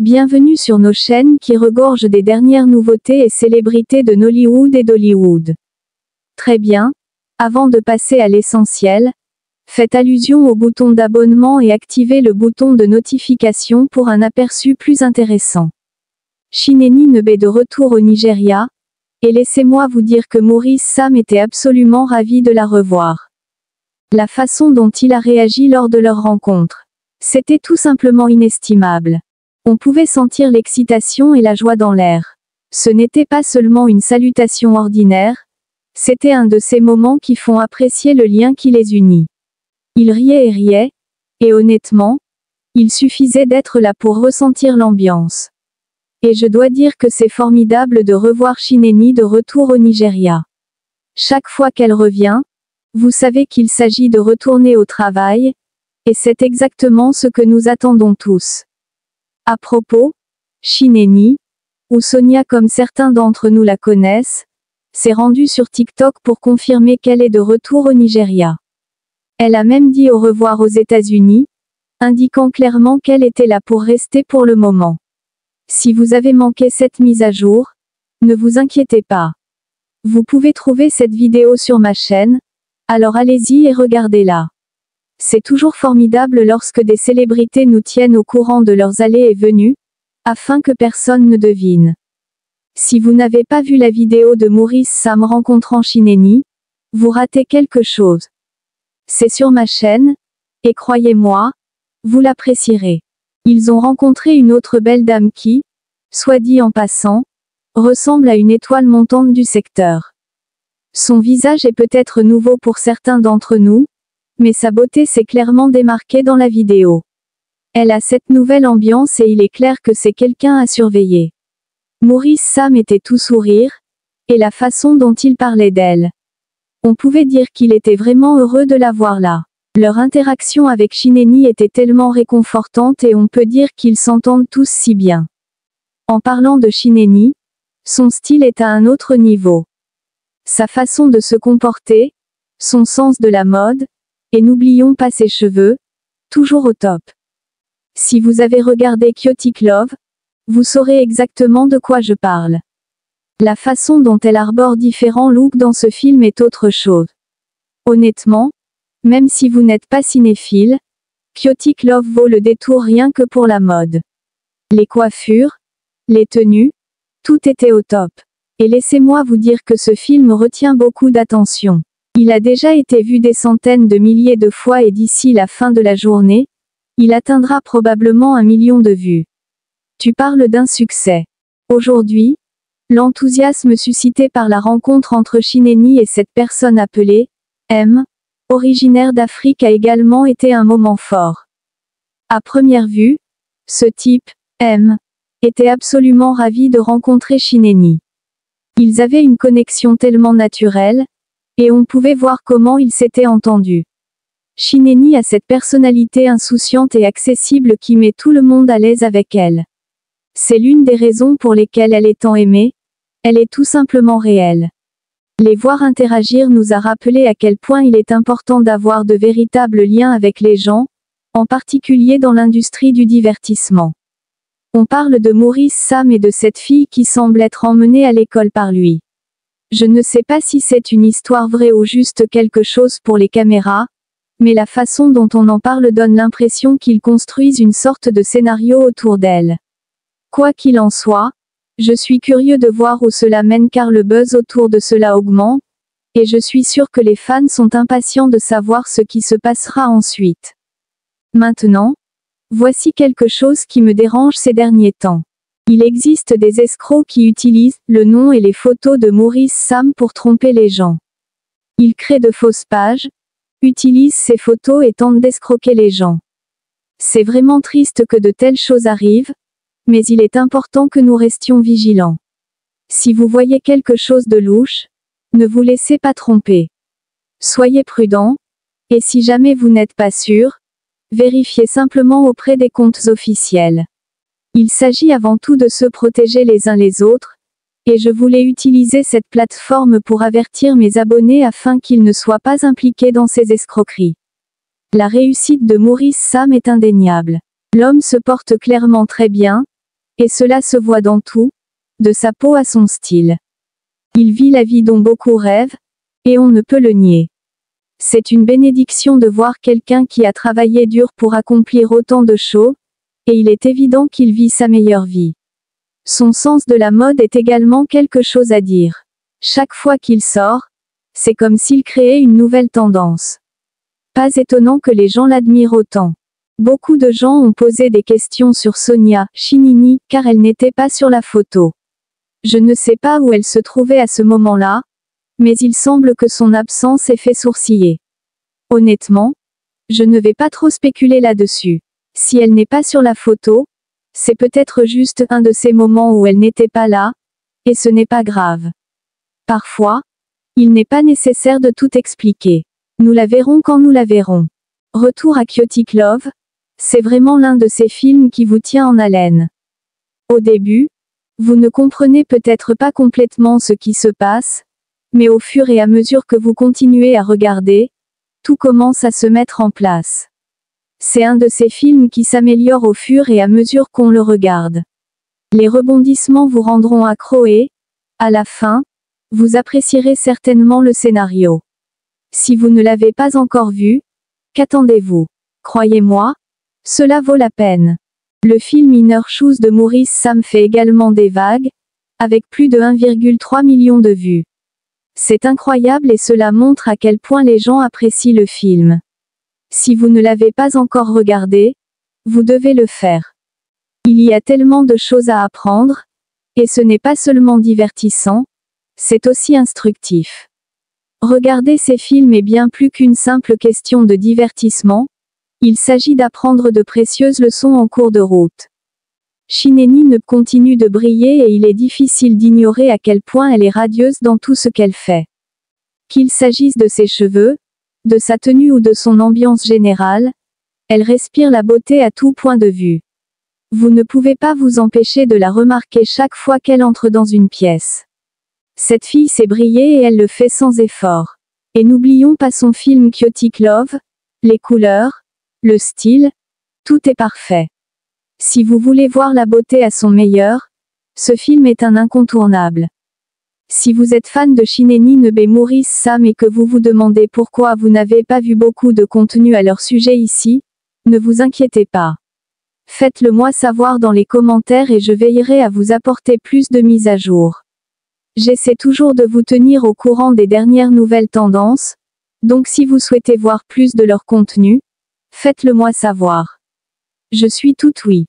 Bienvenue sur nos chaînes qui regorgent des dernières nouveautés et célébrités de Nollywood et d'Hollywood. Très bien. Avant de passer à l'essentiel, faites allusion au bouton d'abonnement et activez le bouton de notification pour un aperçu plus intéressant. Shineni Nnebe de retour au Nigeria, et laissez-moi vous dire que Maurice Sam était absolument ravi de la revoir. La façon dont il a réagi lors de leur rencontre, c'était tout simplement inestimable. On pouvait sentir l'excitation et la joie dans l'air. Ce n'était pas seulement une salutation ordinaire, c'était un de ces moments qui font apprécier le lien qui les unit. Ils riaient, et honnêtement, il suffisait d'être là pour ressentir l'ambiance. Et je dois dire que c'est formidable de revoir Shineni de retour au Nigeria. Chaque fois qu'elle revient, vous savez qu'il s'agit de retourner au travail, et c'est exactement ce que nous attendons tous. À propos, Shineni, ou Sonia comme certains d'entre nous la connaissent, s'est rendue sur TikTok pour confirmer qu'elle est de retour au Nigeria. Elle a même dit au revoir aux États-Unis, indiquant clairement qu'elle était là pour rester pour le moment. Si vous avez manqué cette mise à jour, ne vous inquiétez pas. Vous pouvez trouver cette vidéo sur ma chaîne, alors allez-y et regardez-la. C'est toujours formidable lorsque des célébrités nous tiennent au courant de leurs allées et venues, afin que personne ne devine. Si vous n'avez pas vu la vidéo de Maurice Sam rencontrant Shineni, vous ratez quelque chose. C'est sur ma chaîne, et croyez-moi, vous l'apprécierez. Ils ont rencontré une autre belle dame qui, soit dit en passant, ressemble à une étoile montante du secteur. Son visage est peut-être nouveau pour certains d'entre nous, mais sa beauté s'est clairement démarquée dans la vidéo. Elle a cette nouvelle ambiance et il est clair que c'est quelqu'un à surveiller. Maurice Sam était tout sourire, et la façon dont il parlait d'elle. On pouvait dire qu'il était vraiment heureux de la voir là. Leur interaction avec Shineni était tellement réconfortante et on peut dire qu'ils s'entendent tous si bien. En parlant de Shineni, son style est à un autre niveau. Sa façon de se comporter, son sens de la mode, et n'oublions pas ses cheveux, toujours au top. Si vous avez regardé Chaotic Love, vous saurez exactement de quoi je parle. La façon dont elle arbore différents looks dans ce film est autre chose. Honnêtement, même si vous n'êtes pas cinéphile, Chaotic Love vaut le détour rien que pour la mode. Les coiffures, les tenues, tout était au top. Et laissez-moi vous dire que ce film retient beaucoup d'attention. Il a déjà été vu des centaines de milliers de fois et d'ici la fin de la journée, il atteindra probablement 1 million de vues. Tu parles d'un succès. Aujourd'hui, l'enthousiasme suscité par la rencontre entre Shineni et cette personne appelée M, originaire d'Afrique a également été un moment fort. À première vue, ce type, M, était absolument ravi de rencontrer Shineni. Ils avaient une connexion tellement naturelle, et on pouvait voir comment ils s'étaient entendus. Shineni a cette personnalité insouciante et accessible qui met tout le monde à l'aise avec elle. C'est l'une des raisons pour lesquelles elle est tant aimée, elle est tout simplement réelle. Les voir interagir nous a rappelé à quel point il est important d'avoir de véritables liens avec les gens, en particulier dans l'industrie du divertissement. On parle de Maurice Sam et de cette fille qui semble être emmenée à l'école par lui. Je ne sais pas si c'est une histoire vraie ou juste quelque chose pour les caméras, mais la façon dont on en parle donne l'impression qu'ils construisent une sorte de scénario autour d'elle. Quoi qu'il en soit, je suis curieux de voir où cela mène car le buzz autour de cela augmente, et je suis sûr que les fans sont impatients de savoir ce qui se passera ensuite. Maintenant, voici quelque chose qui me dérange ces derniers temps. Il existe des escrocs qui utilisent le nom et les photos de Maurice Sam pour tromper les gens. Ils créent de fausses pages, utilisent ces photos et tentent d'escroquer les gens. C'est vraiment triste que de telles choses arrivent, mais il est important que nous restions vigilants. Si vous voyez quelque chose de louche, ne vous laissez pas tromper. Soyez prudents, et si jamais vous n'êtes pas sûr, vérifiez simplement auprès des comptes officiels. Il s'agit avant tout de se protéger les uns les autres, et je voulais utiliser cette plateforme pour avertir mes abonnés afin qu'ils ne soient pas impliqués dans ces escroqueries. La réussite de Maurice Sam est indéniable. L'homme se porte clairement très bien, Et cela se voit dans tout, de sa peau à son style. Il vit la vie dont beaucoup rêvent, et on ne peut le nier. C'est une bénédiction de voir quelqu'un qui a travaillé dur pour accomplir autant de choses, et il est évident qu'il vit sa meilleure vie. Son sens de la mode est également quelque chose à dire. Chaque fois qu'il sort, c'est comme s'il créait une nouvelle tendance. Pas étonnant que les gens l'admirent autant. Beaucoup de gens ont posé des questions sur Sonia Chinini, car elle n'était pas sur la photo. Je ne sais pas où elle se trouvait à ce moment-là, mais il semble que son absence ait fait sourciller. Honnêtement, je ne vais pas trop spéculer là-dessus. Si elle n'est pas sur la photo, c'est peut-être juste un de ces moments où elle n'était pas là, et ce n'est pas grave. Parfois, il n'est pas nécessaire de tout expliquer. Nous la verrons quand nous la verrons. Retour à Chaotic Love, c'est vraiment l'un de ces films qui vous tient en haleine. Au début, vous ne comprenez peut-être pas complètement ce qui se passe, mais au fur et à mesure que vous continuez à regarder, tout commence à se mettre en place. C'est un de ces films qui s'améliore au fur et à mesure qu'on le regarde. Les rebondissements vous rendront accro et, à la fin, vous apprécierez certainement le scénario. Si vous ne l'avez pas encore vu, qu'attendez-vous? Croyez-moi, cela vaut la peine. Le film Inner Shoes de Maurice Sam fait également des vagues, avec plus de 1,3 million de vues. C'est incroyable et cela montre à quel point les gens apprécient le film. Si vous ne l'avez pas encore regardé, vous devez le faire. Il y a tellement de choses à apprendre, et ce n'est pas seulement divertissant, c'est aussi instructif. Regarder ces films est bien plus qu'une simple question de divertissement, il s'agit d'apprendre de précieuses leçons en cours de route. Shineni ne continue de briller et il est difficile d'ignorer à quel point elle est radieuse dans tout ce qu'elle fait. Qu'il s'agisse de ses cheveux, de sa tenue ou de son ambiance générale, elle respire la beauté à tout point de vue. Vous ne pouvez pas vous empêcher de la remarquer chaque fois qu'elle entre dans une pièce. Cette fille sait briller et elle le fait sans effort. Et n'oublions pas son film Chaotic Love, les couleurs, le style, tout est parfait. Si vous voulez voir la beauté à son meilleur, ce film est un incontournable. Si vous êtes fan de Shineni Nebe Maurice Sam et que vous vous demandez pourquoi vous n'avez pas vu beaucoup de contenu à leur sujet ici, ne vous inquiétez pas. Faites-le moi savoir dans les commentaires et je veillerai à vous apporter plus de mises à jour. J'essaie toujours de vous tenir au courant des dernières nouvelles tendances, donc si vous souhaitez voir plus de leur contenu, faites-le moi savoir. Je suis tout oui.